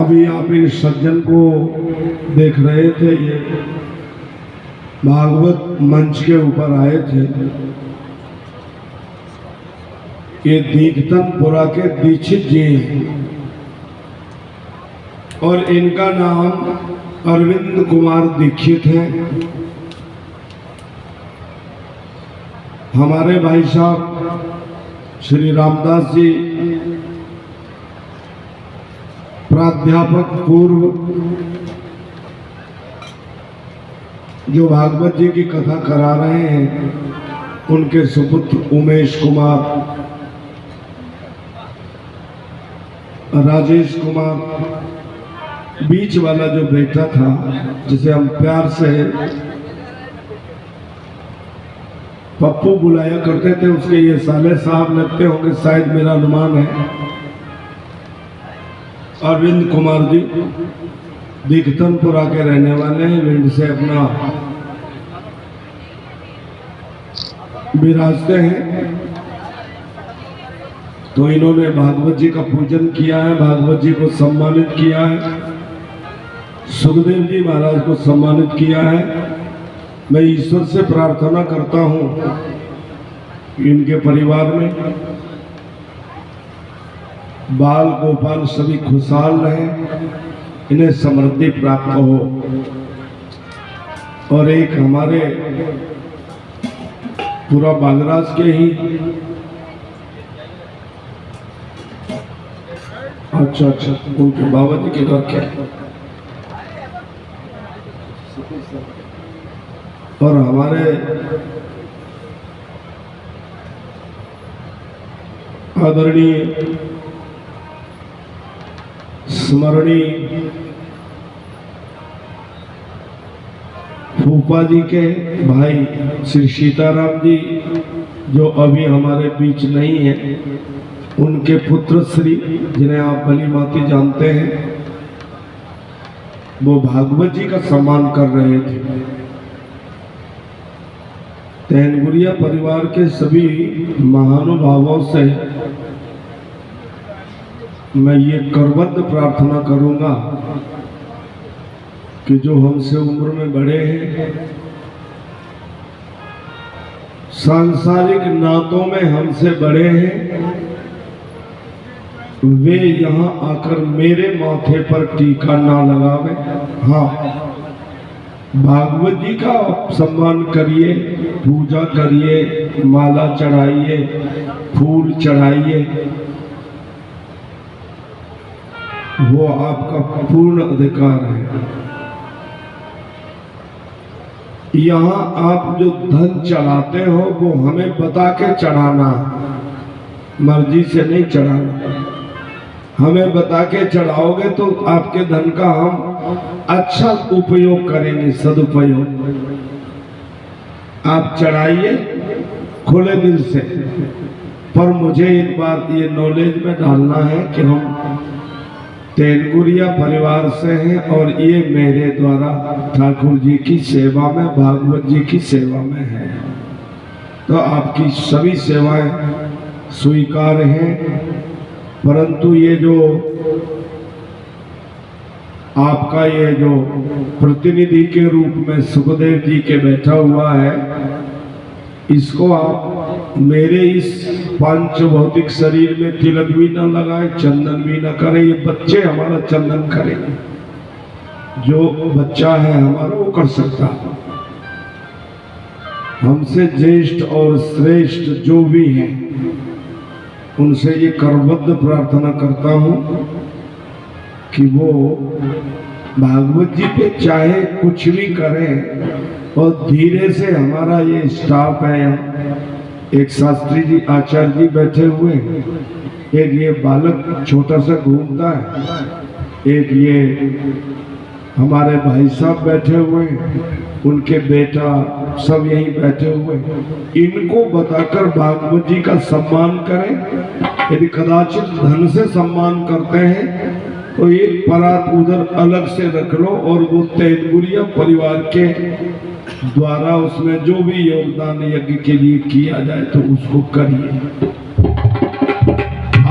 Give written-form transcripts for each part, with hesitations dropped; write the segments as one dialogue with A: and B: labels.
A: अभी आप इन सज्जन को देख रहे थे, ये भागवत मंच के ऊपर आए थे। ये दीघतनपुरा के दीक्षित जी हैं और इनका नाम अरविंद कुमार दीक्षित है। हमारे भाई साहब श्री रामदास जी प्राध्यापक पूर्व जो भागवत जी की कथा करा रहे हैं, उनके सुपुत्र उमेश कुमार, राजेश कुमार, बीच वाला जो बेटा था जिसे हम प्यार से पप्पू बुलाया करते थे, उसके ये साले साहब लगते होंगे, शायद मेरा अनुमान है। अरविंद कुमार जी दीघतनपुरा के रहने वाले हैं, विंड से अपना विराजते हैं। तो इन्होंने भागवत जी का पूजन किया है, भागवत जी को सम्मानित किया है, सुखदेव जी महाराज को सम्मानित किया है। मैं ईश्वर से प्रार्थना करता हूँ इनके परिवार में बाल गोपाल सभी खुशहाल रहें, इन्हें समृद्धि प्राप्त हो। और एक हमारे पूरा बालराज के ही अच्छा उनके बाबा जी के घर क्या है, और हमारे आदरणीय स्मरणीय फूफा जी के भाई श्री सीताराम जी, जो अभी हमारे बीच नहीं है, उनके पुत्र श्री, जिन्हें आप भली भांति जानते हैं, वो भागवत जी का सम्मान कर रहे थे। तैनगुरिया परिवार के सभी महानुभावों से मैं ये करबद्ध प्रार्थना करूंगा कि जो हमसे उम्र में बड़े हैं, सांसारिक नातों में हमसे बड़े हैं, वे यहाँ आकर मेरे माथे पर टीका ना लगावे। हाँ, भागवत जी का सम्मान करिए, पूजा करिए, माला चढ़ाइए, फूल चढ़ाइए, वो आपका पूर्ण अधिकार है। यहाँ आप जो धन चढ़ाते हो वो हमें बता के चढ़ाना, मर्जी से नहीं चढ़ाना। हमें बता के चढ़ाओगे तो आपके धन का हम अच्छा उपयोग करेंगे, सदुपयोग। आप चढ़ाइए खुले दिल से, पर मुझे एक बात ये नॉलेज में डालना है कि हम तैनगुरिया परिवार से हैं और ये मेरे द्वारा ठाकुर जी की सेवा में, भागवत जी की सेवा में है। तो आपकी सभी सेवाएं स्वीकार हैं, परंतु ये जो आपका ये जो प्रतिनिधि के रूप में सुखदेव जी के बैठा हुआ है, इसको आप मेरे इस पांच भौतिक शरीर में तिलक भी न लगाए, चंदन भी न करें। ये बच्चे हमारा चंदन करेंगे, जो बच्चा है हमारा वो कर सकता है। हमसे ज्येष्ठ और श्रेष्ठ जो भी हैं, उनसे ये करबद्ध प्रार्थना करता हूँ कि वो भागवत जी पे चाहे कुछ भी करें। और धीरे से हमारा ये स्टाफ है, एक शास्त्री जी आचार्य जी बैठे हुए, एक ये बालक छोटा सा घूमता है, एक ये हमारे भाई साहब बैठे हुए, उनके बेटा, सब यहीं बैठे हुए। इनको बताकर भागवत जी का सम्मान करें। यदि कदाचित धन से सम्मान करते हैं तो एक परात उधर अलग से रख लो, और वो तैनगुरिया परिवार के द्वारा उसमें जो भी योगदान यज्ञ के लिए किया जाए तो उसको करिए।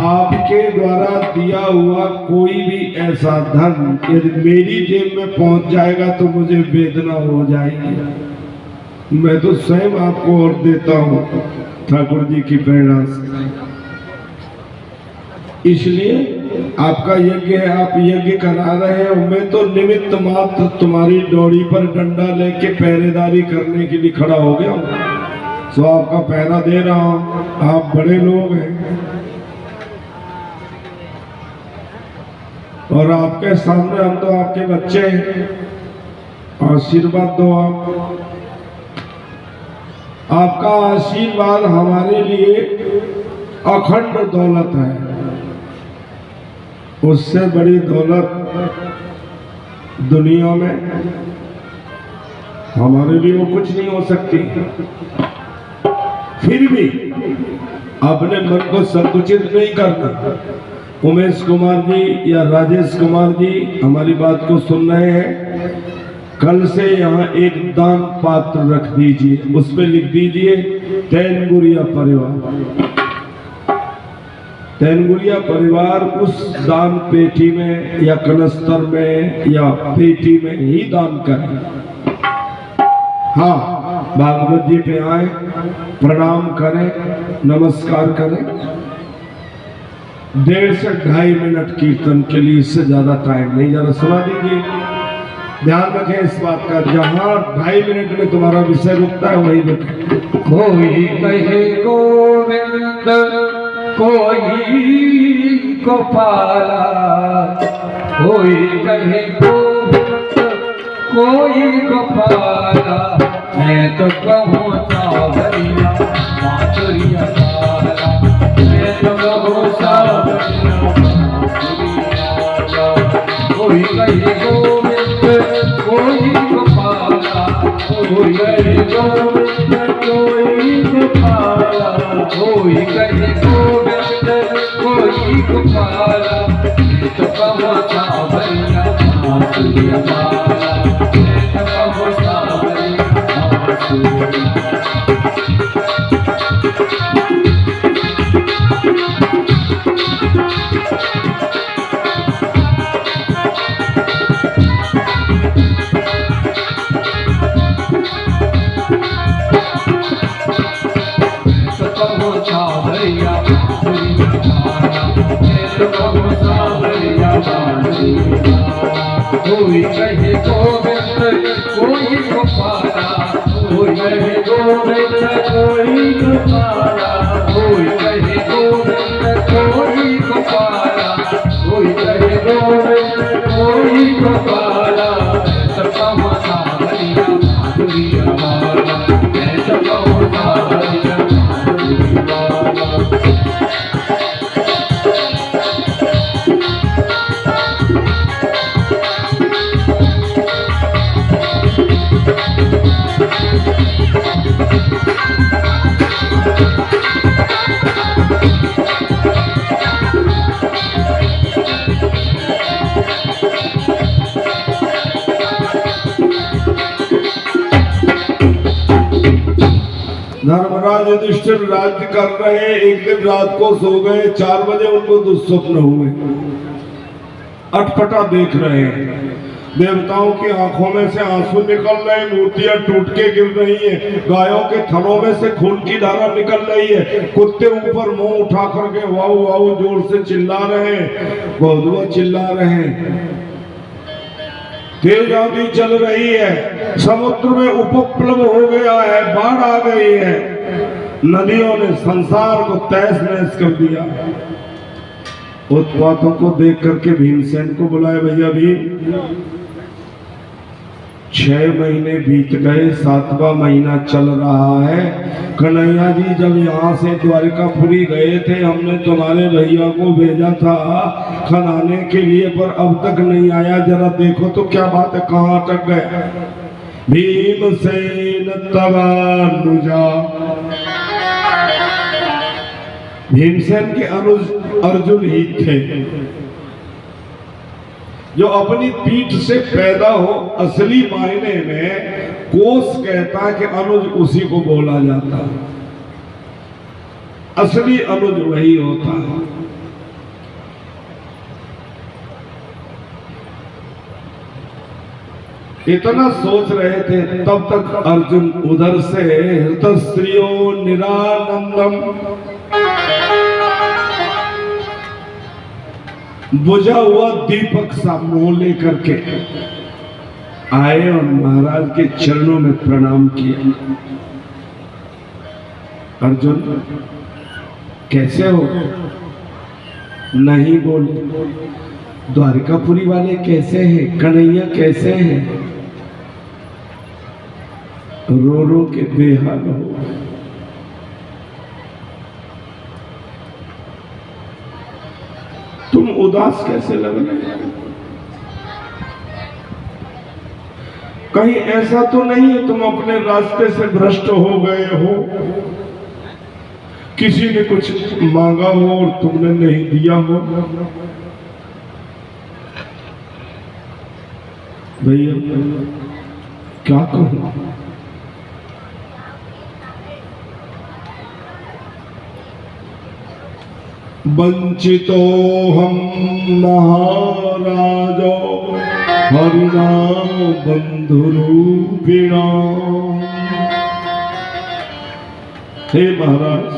A: आपके आपके द्वारा दिया हुआ कोई भी ऐसा धन यदि मेरी जेब में पहुंच जाएगा तो मुझे वेदना हो जाएगी। मैं तो स्वयं आपको और देता हूं ठाकुर जी की प्रेरणा से। इसलिए आपका यज्ञ है, आप यज्ञ करा रहे हैं, मैं तो निमित्त मात्र तुम्हारी डोरी पर डंडा लेके पहरेदारी करने के लिए खड़ा हो गया हूं। तो आपका पहरा दे रहा हूं, आप बड़े लोग हैं और आपके सामने हम तो आपके बच्चे हैं। आशीर्वाद दो आप। आपका आशीर्वाद हमारे लिए अखंड दौलत है। उससे बड़ी दौलत दुनिया में हमारे लिए वो कुछ नहीं हो सकती। फिर भी अपने मन को संकुचित नहीं करना। उमेश कुमार जी या राजेश कुमार जी हमारी बात को सुन रहे हैं, कल से यहाँ एक दान पात्र रख दीजिए, उस पर लिख दीजिए तैनगुरिया परिवार। तैनगुरिया परिवार उस दान पेटी में या कनस्तर में या पेटी में ही दान करें। हाँ, भागवत जी पे आए, प्रणाम करें, नमस्कार करें। 1.5 से 2.5 मिनट कीर्तन के लिए, इससे ज्यादा टाइम नहीं। जरा सुना दीजिए, ध्यान रखें इस बात का। जहां 2.5 मिनट में तुम्हारा विषय रुकता है वही रुके।
B: कोई कहे गोविंद कोई गोपाला, कोई कहे गोविंद कोई गोपाला, मैं तो कहूँ सावरिया माधुरिया वाला, मैं तो कहूँ सावरिया माधुरिया वाला। कोई कहे गोविंद कोई गोपाला, कोई कहे गोविंद कोई गोपाला, कोई कहे गोविंद कोई गोपाला, मैं तो कहूँ सावरिया माधुरिया वाला, मैं तो कहूँ सावरिया माधुरिया। कोई कहे गोविंद कोई गोपाला, कोई कहे गोविंद कोई गोपाला, कोई कहे गोविंद कोई गोपाला, कोई कहे गोविंद कोई गोपाला, सबका माता हरिया माधुरिया वाला, मैं सबका माता हरिया माधुरिया वाला।
A: धर्मराज युधिष्ठिर राज्य कर रहे, एक दिन रात को सो गए, 4 बजे उनको दुस्वप्न हुए। अटपटा देख रहे हैं, देवताओं की आंखों में से आंसू निकल रहे, मूर्तियां टूट के गिर रही हैं, गायों के थनों में से खून की धारा निकल रही है, कुत्ते ऊपर मुंह उठा करके वाऊ वाऊ जोर से चिल्ला रहे हैं, गौधुआ चिल्ला रहे हैं। तेज आंधी चल रही है, समुद्र में उपप्लव हो गया है, बाढ़ आ गई है, नदियों ने संसार को तहस नहस कर दिया। उत्पातों को देख करके भीमसेन को बुलाया, भैया भीम 6 महीने बीत गए, 7वां महीना चल रहा है। कन्हैया जी जब यहाँ से द्वारिकापुरी गए थे, हमने तुम्हारे भैया को भेजा था खनाने के लिए, पर अब तक नहीं आया। जरा देखो तो क्या बात है, कहाँ अटक गए। भीमसेन तवानुजा, भीमसेन के अनुज अर्जुन ही थे, जो अपनी पीठ से पैदा हो। असली मायने में कोश कहता है कि अनुज उसी को बोला जाता है, असली अनुज वही होता है। इतना सोच रहे थे तब तक अर्जुन उधर से हृतस्त्रियो निरानंदम बुझा हुआ दीपक सा मुंह लेकर के आए और महाराज के चरणों में प्रणाम किया। अर्जुन कैसे हो? नहीं बोले। द्वारिकापुरी वाले कैसे हैं? कन्हैया कैसे हैं? रो रो के बेहाल हो। तुम उदास कैसे लग रहे हो? कहीं ऐसा तो नहीं है तुम अपने रास्ते से भ्रष्ट हो गए हो? किसी ने कुछ मांगा हो और तुमने नहीं दिया हो? भैया क्या कहूं? वंचितो हम महाराजो हरिनाम बंधुरूपिणा। हे महाराज,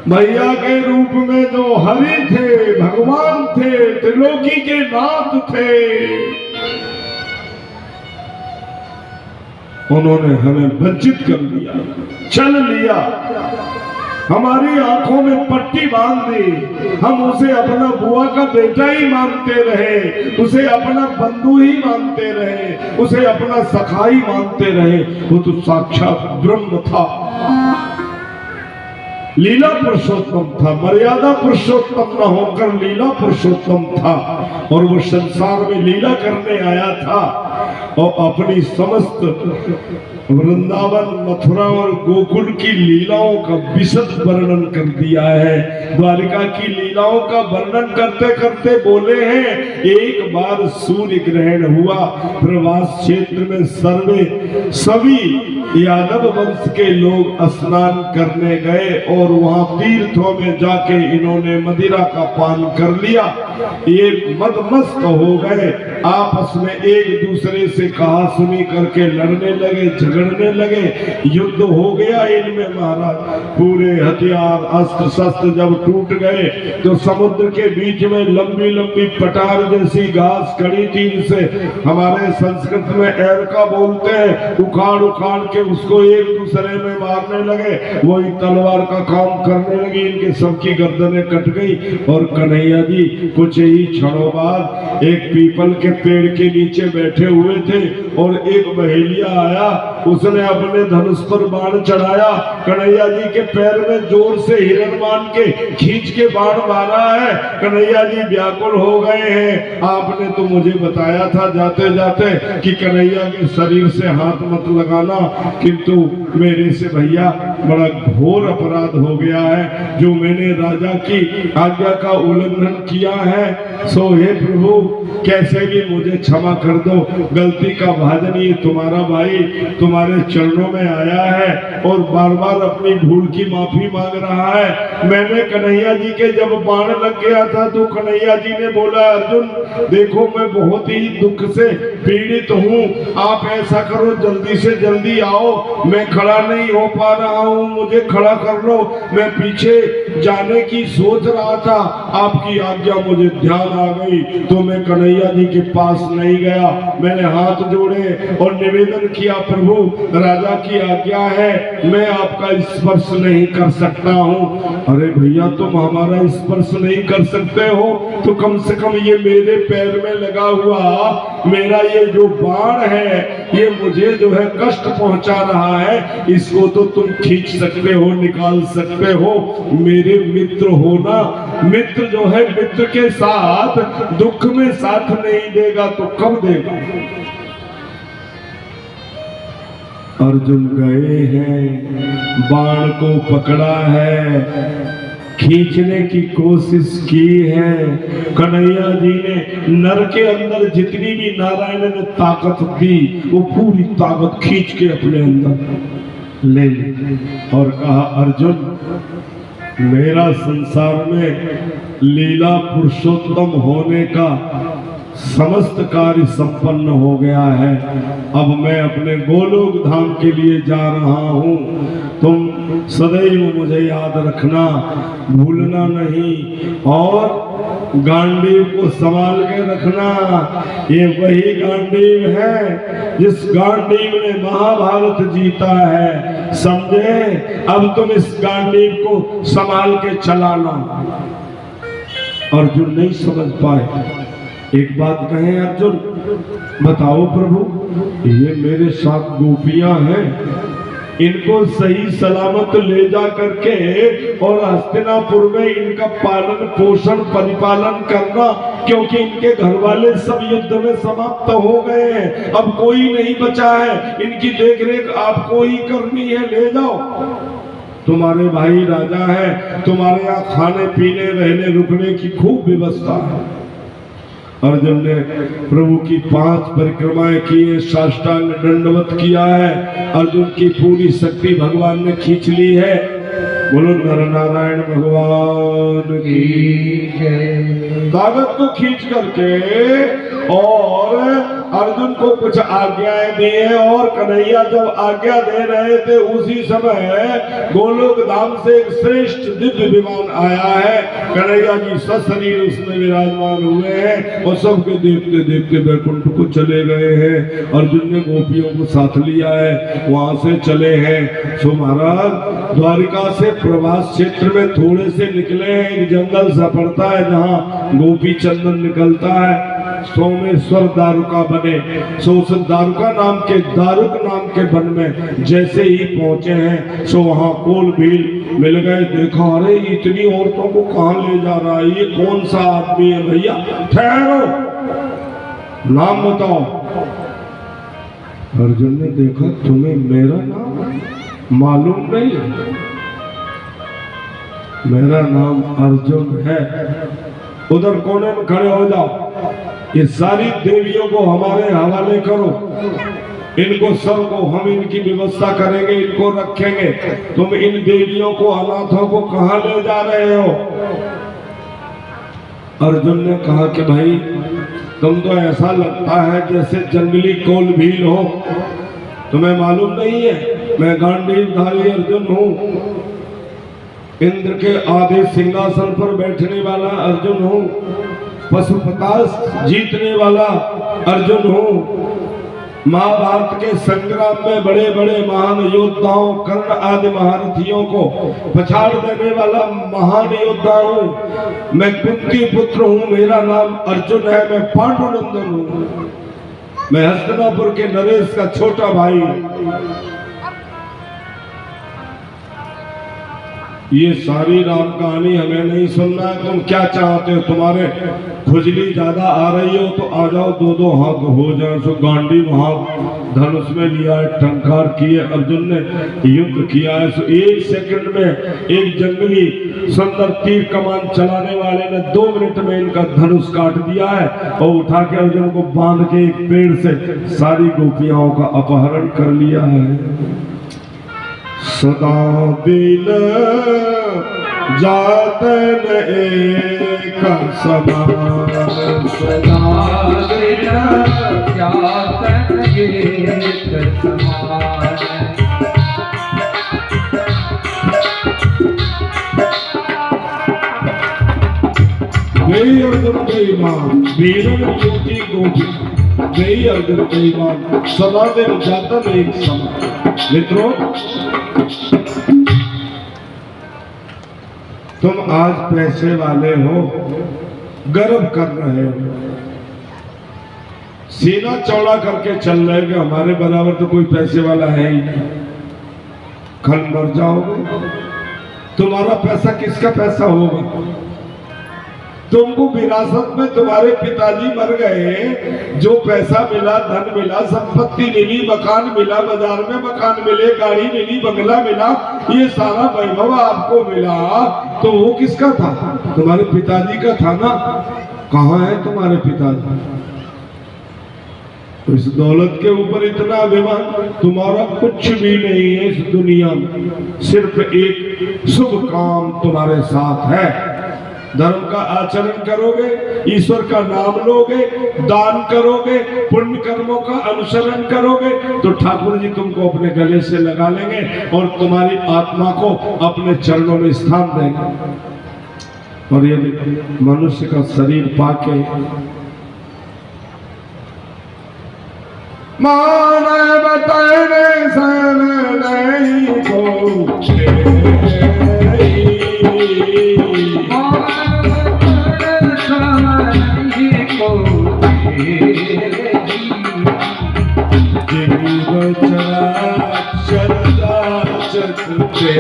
A: भैया के रूप में जो हरि थे, भगवान थे, त्रिलोकी के नाथ थे, उन्होंने हमें वंचित कर दिया, छल लिया, हमारी आंखों में पट्टी बांध दी। हम उसे अपना बुआ का बेटा ही मानते रहे, उसे अपना बंधु ही मानते रहे, उसे अपना सखा ही मानते रहे। वो तो साक्षात ब्रह्म था, लीला पुरुषोत्तम था, मर्यादा पुरुषोत्तम न होकर लीला पुरुषोत्तम था। और वो संसार में लीला करने आया था और अपनी समस्त वृंदावन, मथुरा और गोकुल की लीलाओं का विशद वर्णन कर दिया है। द्वारिका की लीलाओं का वर्णन करते करते बोले हैं, एक बार सूर्य ग्रहण हुआ, प्रवास क्षेत्र में सभी यादव वंश के लोग स्नान करने गए और वहां तीर्थों में जाके इन्होंने मदिरा का पान कर लिया। ये मदमस्त हो गए, आपस में एक दूसरे से कहा सुनी करके लड़ने लगे, झगड़ने लगे, युद्ध हो गया इनमें। महाराज पूरे हथियार अस्त्र शस्त्र जब टूट गए तो समुद्र के बीच में लंबी लंबी पटार जैसी घास खड़ी थी, जिसे हमारे संस्कृत में एरका बोलते हैं, उखाड़ उखाड़ के उसको एक दूसरे में मारने लगे। वही तलवार का काम करने लगी, इनके सबकी गर्दनें कट गई। और कन्हैया जी कुछ ही क्षणों बाद एक पीपल के पेड़ के नीचे बैठे हुए थे और एक बहेलिया आया, उसने अपने धनुष पर बाण चढ़ाया, कन्हैया जी के पैर में जोर से हिरण मान के खींच के बाण मारा है। कन्हैया जी व्याकुल हो गए हैं। आपने तो मुझे बताया था जाते जाते कि कन्हैया के शरीर से हाथ मत लगाना, किंतु मेरे से भैया बड़ा घोर अपराध हो गया है। जो मैंने राजा की आज्ञा का उल्लंघन किया है, सो हे प्रभु कैसे भी मुझे क्षमा कर दो। गलती का भाजन ये तुम्हारा भाई तुम्हारे चरणों में आया है और बार बार अपनी भूल की माफी मांग रहा है। मैंने कन्हैया जी के जब बाण लग गया था तो कन्हैया जी ने बोला, अर्जुन देखो मैं बहुत ही दुख से पीड़ित हूँ, आप ऐसा करो जल्दी से जल्दी आओ, मैं खड़ा नहीं हो पा रहा हूँ, मुझे खड़ा कर लो। मैं पीछे जाने की सोच रहा था, आपकी आज्ञा मुझे ध्यान आ गई तो मैं कन्हैया जी के पास नहीं गया। मैंने हाथ जोड़े और निवेदन किया, प्रभु राजा की आज्ञा है, मैं आपका स्पर्श नहीं कर सकता हूँ। अरे भैया तुम हमारा स्पर्श नहीं कर सकते हो तो कम से कम ये मेरे पैर में लगा हुआ मेरा ये जो बाण है, ये मुझे जो है कष्ट पहुंचा रहा है, इसको तो तुम खींच सकते हो, निकाल सकते हो। मेरे मित्र हो ना, मित्र जो है मित्र के साथ दुख में साथ नहीं देगा तो कब देगा। अर्जुन गए हैं, बाण को पकड़ा है, खींचने की कोशिश की है। कन्हैया जी ने नर के अंदर जितनी भी नारायण ने ताकत दी वो पूरी ताकत खींच के अपने अंदर ले ली और कहा, अर्जुन मेरा संसार में लीला पुरुषोत्तम होने का समस्त कार्य संपन्न हो गया है। अब मैं अपने गोलोक धाम के लिए जा रहा हूँ। तुम सदैव मुझे याद रखना, भूलना नहीं, और गांडीव को संभाल के रखना। ये वही गांडीव है जिस गांडीव ने महाभारत जीता है, समझे? अब तुम इस गांडीव को संभाल के चलाना। अर्जुन नहीं समझ पाए। एक बात कहें अर्जुन, बताओ प्रभु, ये मेरे साथ गोपियां हैं, इनको सही सलामत ले जा करके और हस्तिनापुर में इनका पालन पोषण परिपालन करना, क्योंकि इनके घर वाले सब युद्ध में समाप्त हो गए हैं, अब कोई नहीं बचा है, इनकी देखरेख आपको ही करनी है, ले जाओ। तुम्हारे भाई राजा है, तुम्हारे यहाँ खाने पीने रहने रुकने की खूब व्यवस्था है। अर्जुन ने प्रभु की 5 परिक्रमाएं की है, साष्टांग दंडवत किया है, अर्जुन की पूरी शक्ति भगवान ने खींच ली है। बोलो नर नारायण भगवान की जय। ताकत को खींच करके और अर्जुन को कुछ आज्ञाएं दी है, और कन्हैया जब आज्ञा दे रहे थे उसी समय गोलोक धाम से एक श्रेष्ठ दिव्य विमान आया है। कन्हैया जी सशरीर उसमें विराजमान हुए हैं और सबके देखते देखते वैकुंठ को चले गए हैं। अर्जुन ने गोपियों को साथ लिया है, वहां से चले हैं। सो महाराज द्वारिका से प्रवास क्षेत्र में थोड़े से निकले हैं, एक जंगल सा पड़ता है जहाँ गोपी चंदन निकलता है। सोमेश्वर दारुका बने, दारुका दारुक नाम के वन में जैसे ही पहुंचे हैं, सो वहां कोल भील मिल गए। देखा, अरे इतनी औरतों को कहां ले जा रहा है, ये कौन सा आदमी है भैया? ठहरो, नाम बताओ। अर्जुन ने देखा, तुम्हें मेरा नाम मालूम नहीं? मेरा नाम अर्जुन है। उधर कोने में खड़े हो जाओ, ये सारी देवियों को हमारे हवाले करो, इनको सबको हम इनकी व्यवस्था करेंगे, इनको रखेंगे। तुम इन देवियों को अनाथों को कहां ले जा रहे हो? अर्जुन ने कहा कि भाई तुम तो ऐसा लगता है जैसे जंगली कोल भील हो, तुम्हें मालूम नहीं है मैं गांडीवधारी अर्जुन हूं, इंद्र के आधे सिंहासन पर बैठने वाला अर्जुन हूं, पशुपतास जीतने वाला अर्जुन हूं, महाभारत के संग्राम में बड़े बड़े महान योद्धाओं कर्ण आदि महारथियों को पछाड़ देने वाला महान योद्धा हूं। मैं कुंती पुत्र हूं, मेरा नाम अर्जुन है, मैं पांडुनंदन हूं, मैं हस्तिनापुर के नरेश का छोटा भाई। ये सारी राम कहानी हमें नहीं सुनना है। तुम क्या चाहते हो? तुम्हारे खुजली ज्यादा आ रही हो तो आ जाओ, 2-2 हाथ हो जाए। सो गांडी वहां धनुष में लिया है, टंकार किए, अर्जुन ने युद्ध किया है। सो 1 सेकंड में एक जंगली सुंदर तीर कमान चलाने वाले ने 2 मिनट में इनका धनुष काट दिया है और उठा के अर्जुन को बांध के एक पेड़ से सारी गोपियाओं का अपहरण कर लिया है। सदा दिल जातन एक समान,
B: सदा दिल जातन एक समान।
A: वे अर्जुन के ईमान वीरन युवती गोपी, वे अर्जुन के ईमान सदा दिन जातन एक समान। मित्रों, तुम आज पैसे वाले हो, गर्व कर रहे हो, सीना चौड़ा करके चल रहे हो कि हमारे बराबर तो कोई पैसे वाला है ही नहीं। कल मर जाओगे, तुम्हारा पैसा किसका पैसा होगा? तुमको विरासत में तुम्हारे पिताजी मर गए, जो पैसा मिला, धन मिला, संपत्ति मिली, मकान मिला, बाजार में मकान मिले, गाड़ी मिली, बंगला मिला, ये सारा वैभव आपको मिला, तो वो किसका था? तुम्हारे पिताजी का था ना। कहाँ है तुम्हारे पिताजी? तो इस दौलत के ऊपर इतना अभिमान, तुम्हारा कुछ भी नहीं है इस दुनिया में, सिर्फ एक शुभ काम तुम्हारे साथ है। धर्म का आचरण करोगे, ईश्वर का नाम लोगे, दान करोगे, पुण्य कर्मों का अनुसरण करोगे, तो ठाकुर जी तुमको अपने गले से लगा लेंगे और तुम्हारी आत्मा को अपने चरणों में स्थान देंगे। और यदि मनुष्य का शरीर पाके माने बताने सन नहीं पहुंचे, जीव चराचर चकते,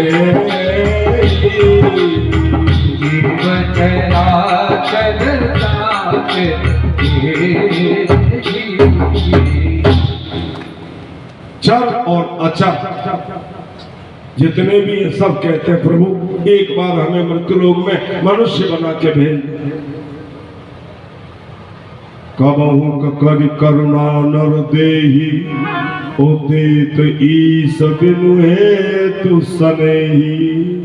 B: जीव चराचर
A: चर और अचर जितने भी ये सब कहते हैं, प्रभु एक बार हमें मृत्युलोक में मनुष्य बना के भेज। कबहू करि करुणा नर देहि, उदित ईश बिनु हेतु सनेहि।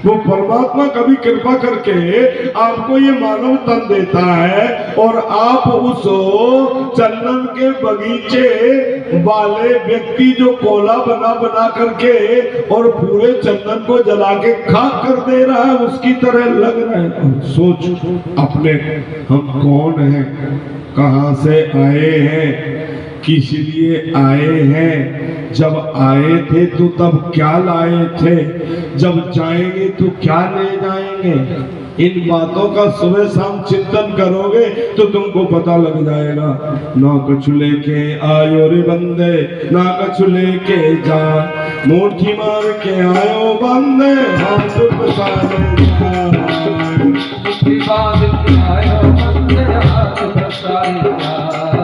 A: वो परमात्मा कभी कृपा करके आपको ये मानव तन देता है और आप उस चंदन के बगीचे वाले व्यक्ति जो कोला बना बना करके और पूरे चंदन को जला के खाक कर दे रहा है, उसकी तरह लग रहा है। सोच अपने हम कौन हैं, कहां से आए हैं, किस लिए आए हैं, जब आए थे तो तब क्या लाए थे, जब जाएंगे तो क्या ले जाएंगे। इन बातों का सुबह शाम चिंतन करोगे तो तुमको पता लग जाएगा। ना कुछ लेके आयो रे बंदे, ना कुछ लेके जा, मुट्ठी मार के आयो बंदे, हम तुम सारे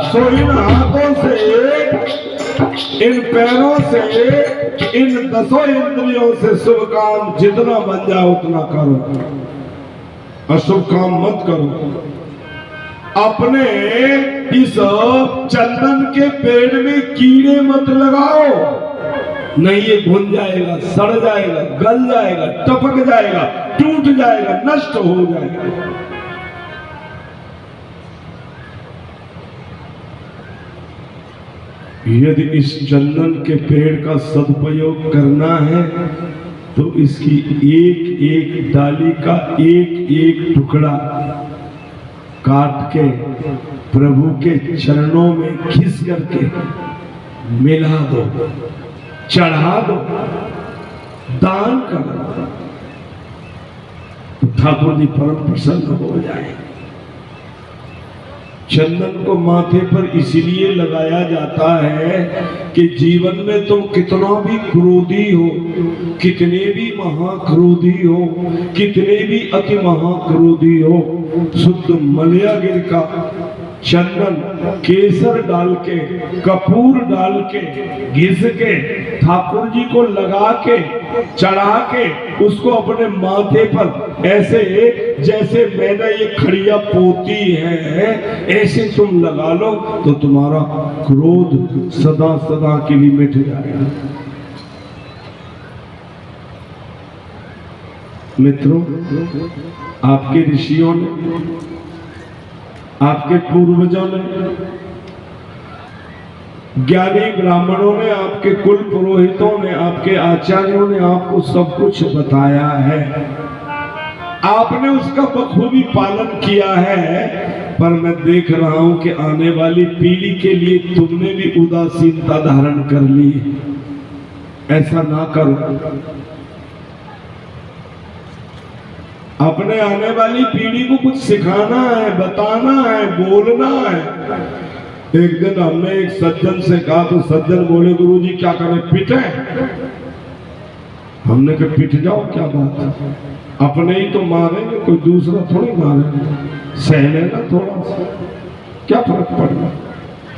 A: सो इन हाथों से, इन पैरों से, इन 10 इंद्रियों से शुभ काम जितना बन जाए उतना करो, अशुभ काम मत करो। अपने इस चंदन के पेड़ में कीड़े मत लगाओ, नहीं ये घुन जाएगा, सड़ जाएगा, गल जाएगा, टपक जाएगा, टूट जाएगा, नष्ट हो जाएगा। यदि इस चंदन के पेड़ का सदुपयोग करना है तो इसकी एक एक डाली का एक एक टुकड़ा काट के प्रभु के चरणों में घिस करके मिला दो, चढ़ा दो, दान कर दो, ठाकुर जी परम प्रसन्न हो जाए। चंदन को माथे पर इसलिए लगाया जाता है कि जीवन में तुम कितना भी क्रोधी हो, कितने भी महाक्रोधी हो, कितने भी अति महाक्रोधी हो, शुद्ध मलयागिर का चंदन केसर डाल के, कपूर डाल के, घिस के, ठाकुर जी को लगा के, चढ़ा के, उसको अपने माथे पर ऐसे जैसे मैंने ये खड़िया पोती है ऐसे तुम लगा लो तो तुम्हारा क्रोध सदा सदा के लिए मिट जाएगा। मित्रों, आपके ऋषियों ने, आपके पूर्वजों ने, ज्ञानी ब्राह्मणों ने, आपके कुल पुरोहितों ने, आपके आचार्यों ने आपको सब कुछ बताया है, आपने उसका बखूबी पालन किया है। पर मैं देख रहा हूं कि आने वाली पीढ़ी के लिए तुमने भी उदासीनता धारण कर ली। ऐसा ना करो। अपने आने वाली पीढ़ी को कुछ सिखाना है, बताना है, बोलना है। एक दिन हमने एक सज्जन से कहा तो सज्जन बोले, गुरुजी क्या करें, पिटे? हमने कहा पिट जाओ, क्या बात है, अपने ही तो मारेंगे, कोई दूसरा थोड़ी मारेंगे, सह लेना थोड़ा सा, क्या फर्क पड़ना।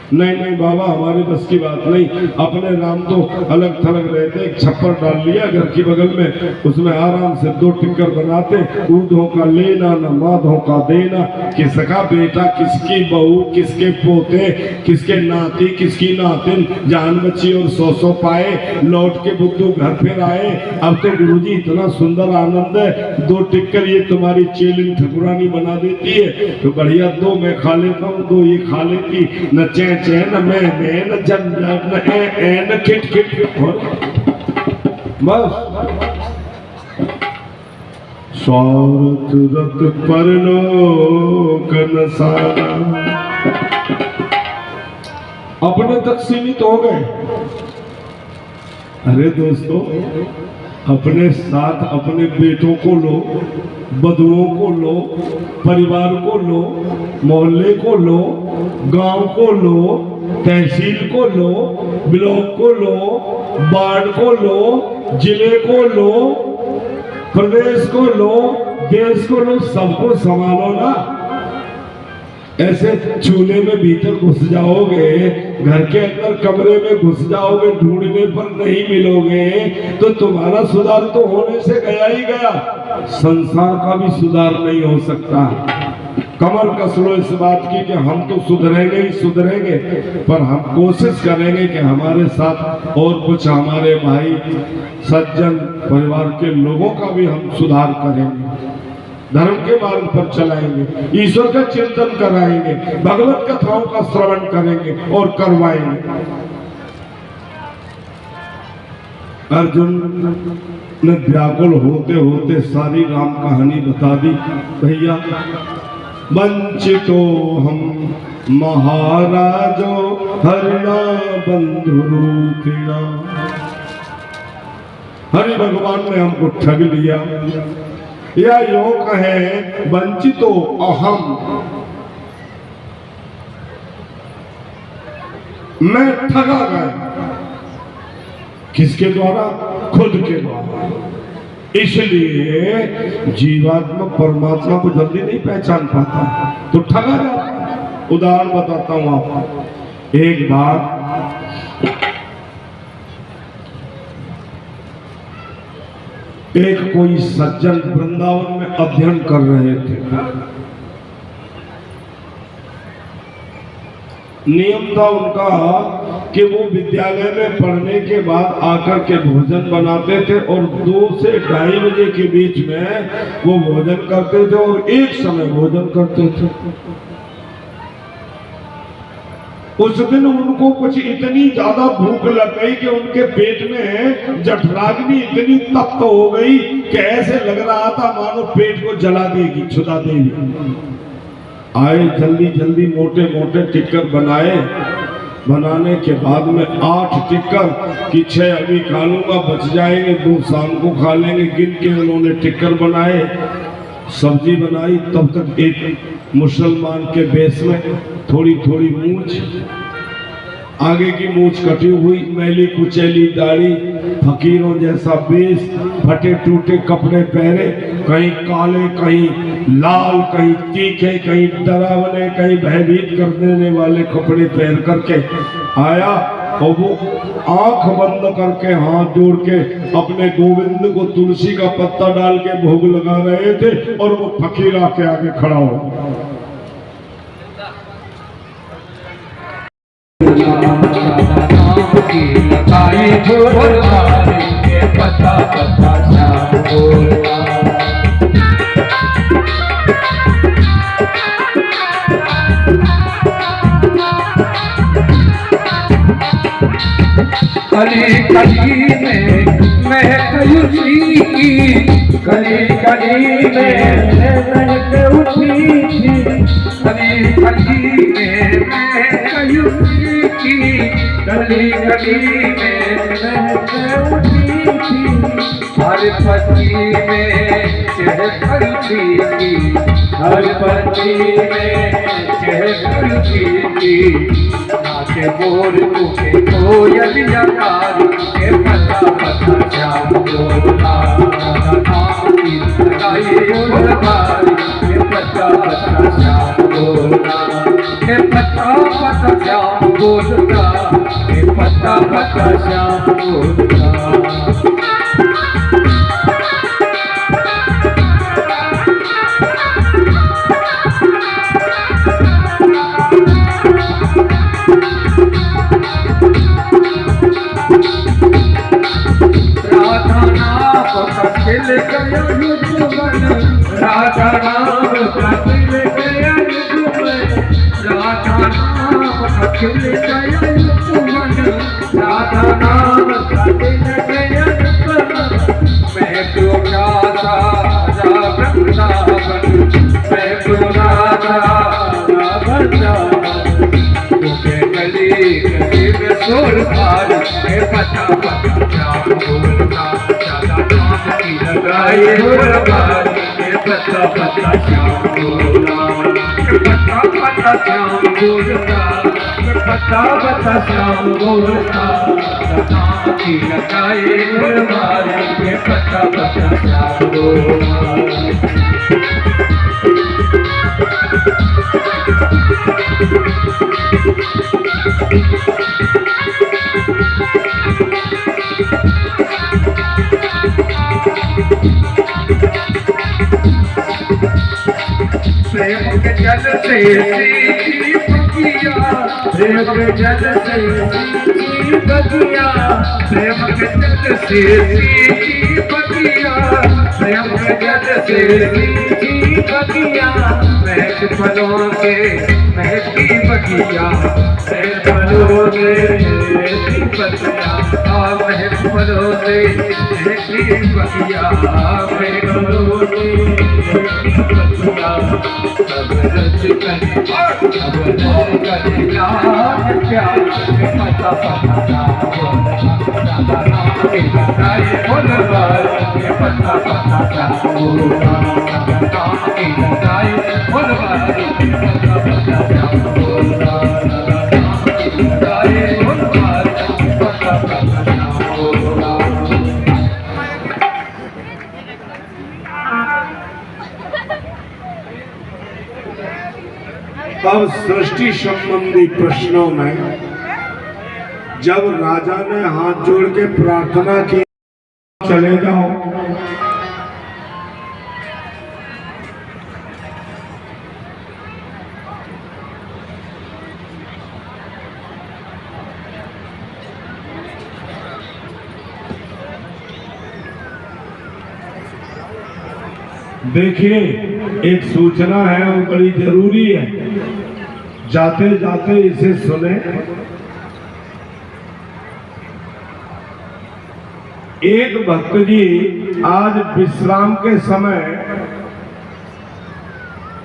A: नहीं नहीं बाबा, हमारे बस की बात नहीं। अपने राम तो अलग थलग रहते, एक छप्पर डाल लिया घर की बगल में, उसमें आराम से 2 टिक्कर बनाते, ऊधों का लेना न माधों का देना, किसका बेटा, किसकी बहू, किसके पोते, किसके नाती, किसकी नातिन, जान बची और 100 पाए, लौट के बुद्धू घर फिर आए। अब तो गुरुजी इतना सुंदर आनंद है, 2 टिक्कर ये तुम्हारी चेलिन ठकुरानी बना देती है, तो बढ़िया 2 मैं खा लेता हूँ, 2 ये खा लेती, न चैन मैं न जन न न खिट खिट बस। स्वार्थ रत परलोक नसारा, अपने तक सीमित हो गए। अरे दोस्तों, अपने साथ अपने बेटों को लो, बधुओं को लो, परिवार को लो, मोहल्ले को लो, गांव को लो, तहसील को लो, ब्लॉक को लो, वार्ड को लो, जिले को लो, प्रदेश को लो, देश को लो, सबको संभालो ना। ऐसे चूल्हे में भीतर घुस जाओगे, घर के अंदर कमरे में घुस जाओगे, ढूंढने पर नहीं मिलोगे, तो तुम्हारा सुधार तो होने से गया ही गया, संसार का भी सुधार नहीं हो सकता। कमर कस लो इस बात की कि हम तो सुधरेंगे ही सुधरेंगे, पर हम कोशिश करेंगे कि हमारे साथ और कुछ हमारे भाई सज्जन परिवार के लोगों का भी हम सुधार करेंगे, धर्म के मार्ग पर चलाएंगे, ईश्वर का चिंतन कराएंगे, भगवत कथाओं का श्रवण करेंगे और करवाएंगे। अर्जुन ने व्याकुल होते होते सारी राम कहानी बता दी। भैया, वंचितो हम महाराजो हरिणा बंधुरूपिणा, हरि भगवान ने हमको ठग लिया, या योग कहे वंचितो अहम, मैं ठगा गया। किसके द्वारा? खुद के द्वारा। इसलिए जीवात्मा परमात्मा को जल्दी नहीं पहचान पाता, तो ठगा जाता। उदाहरण बताता हूं आपको। एक बार एक कोई सज्जन वृंदावन में अध्ययन कर रहे थे। नियम था उनका कि वो विद्यालय में पढ़ने के बाद आकर के भोजन बनाते थे और 2 से 2:30 बजे के बीच में वो भोजन करते थे और एक समय भोजन करते थे। उस दिन उनको कुछ इतनी ज्यादा भूख लग गई कि उनके पेट में जठराग्नि इतनी तप्त हो गई कि ऐसे लग रहा था मानो पेट को जला देगी, छुदा देगी। आए जल्दी जल्दी मोटे मोटे टिक्कर बनाए। बनाने के बाद में 8 टिक्कर कि 6 अभी खा लूंगा, बच जाएंगे, 2 शाम को खा लेंगे। गिन के उन्होंने टिक्कर बनाए, सब्जी बनाई। तब तक एक मुसलमान के बेस में थोड़ी थोड़ी मूंछ, आगे की मूंछ कटी हुई, मैली कुचैली दाढ़ी, फकीरों जैसा बेस, फटे टूटे कपड़े पहने, कहीं काले कहीं लाल, कहीं तीखे, कहीं डरावने, कहीं भयभीत कर देने वाले कपड़े पहन करके आया। और वो आंख बंद करके हाथ जोड़ के अपने गोविंद को तुलसी का पत्ता डाल के भोग लगा रहे थे और वो फकीर आके आगे खड़ा हो।
B: पता पता कली कली में महकयूसी की, कली कली में महक उठी थी, कली कली में महकयूसी की, कली कली में महक उठी थी। हर पति में चहकती थी, हर पति में चहकती थी। के मोर के कोयलिया कारी के पता पता श्याम बोलता नाम की लगाए फुलवारी के पता पता श्याम बोलता के पता पता श्याम बोलता के पता पता श्याम बोलता। खिल गया युगमन राधा नाम का खिल गया युगमन राधा नाम का खिल गया युगमन राधा नाम का खिल गया युगमन। मैं क्यों राधा राधा वृंदावन मैं क्यों राधा राधा वृंदावन तुझे गली गली में सोर पार के पता पता श्याम बोलता लगाए फुलवारी के पता पता श्याम बोलता के पता पता श्याम बोलता के पता पता श्याम बोलता नाम की लगाए फुलवारी के पता पता श्याम बोलता। प्रेम के जल से सीखी बगिया प्रेम के जल से सीखी बगिया प्रेम के जल से सीखी बगिया प्रेम के जल से सीखी बगिया महक फलों से महकी बगिया फलों से महकी बगिया महक फलों से महकी बगिया फलों से महकी बगिया अब रच करे लाल प्यार के पता पता लगाए फुलवारी के पता पता लगाए फुलवारी के पता पता लगाए फुलवारी के पता पता।
A: अब सृष्टि संबंधी प्रश्नों में जब राजा ने हाथ जोड़ के प्रार्थना की चले जाओ देखिए एक सूचना है वो बड़ी जरूरी है, जाते जाते इसे सुने। एक भक्त जी आज विश्राम के समय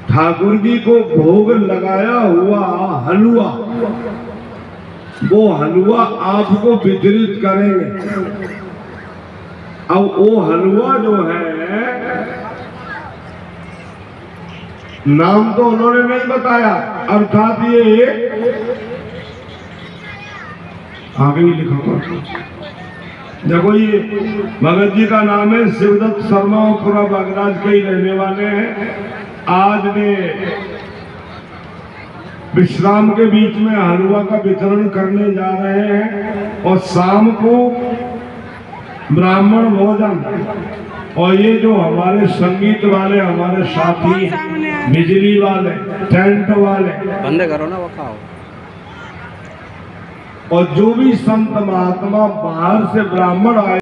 A: ठाकुर जी को भोग लगाया हुआ हलवा, वो हलवा आपको वितरित करेंगे। अब वो हलवा जो है नाम तो उन्होंने नहीं बताया, अर्थात ये आगे ही लिखा हुआ। देखो ये भगत जी का नाम है शिवदत्त शर्मा और पूरा बागराज के ही रहने वाले हैं। आज वे विश्राम के बीच में हलवा का वितरण करने जा रहे हैं और शाम को ब्राह्मण भोजन। और ये जो हमारे संगीत वाले हमारे साथी, बिजली वाले, टेंट वाले,
C: बंद करो ना वो खाओ।
A: और जो भी संत महात्मा बाहर से ब्राह्मण आए